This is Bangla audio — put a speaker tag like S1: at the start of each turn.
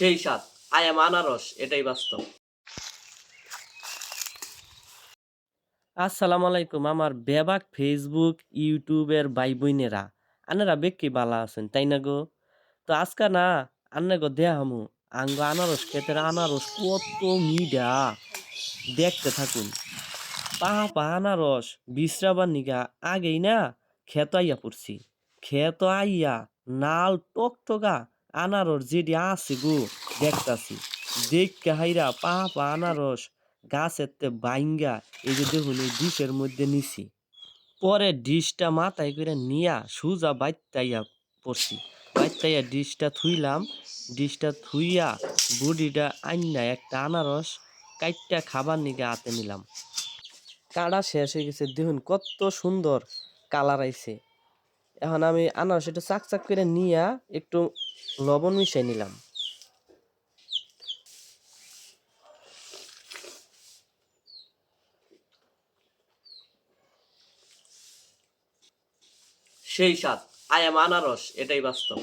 S1: সেই স্বাদ। আই এম আনারস, এটাই বাস্তব। আসসালামু আলাইকুম আমার বেবাক ফেসবুক ইউটিউবের ভাই বোনেরা। আনারা বেক্কি বালা আছেন তাই না গো? তো আজকা না আন্নে গো দেহামু আঙ্গ আনারস ক্ষেতের আনারস কত মিডা, দেখতে থাকুন। পাহা আনারস বিশ্রাবার নিগা আগেই না ক্ষেত আইয়া পড়ছি। ক্ষেত আইয়া নাল টকটকা আনারস যেটি আছে গো দেখতাছি। দেখকে হাইরা পাহা আনারস গাছেতে বাইঙ্গা এই যে দেখুন এই ডিশের মধ্যে নিছি। পরে ডিশটা মাথায় করে নিয়া সুজা বাইত্তাইয়া পড়ছি। বাইত্তাইয়া ডিশটা থুইলাম। ডিশটা থুইয়া বুড়িটা আইন্না একটা আনারস কাইট্টা খাবার নিগে হাতে নিলাম। কাড়া শেষ হয়ে গেছে, দেখুন কত সুন্দর কালার আইছে। এখন আমি আনারস একটু চাক চাক করে নিয়া একটু লবণ মিশাই নিলাম। সেই স্বাদ। আই এম আনারস, এটাই বাস্তব।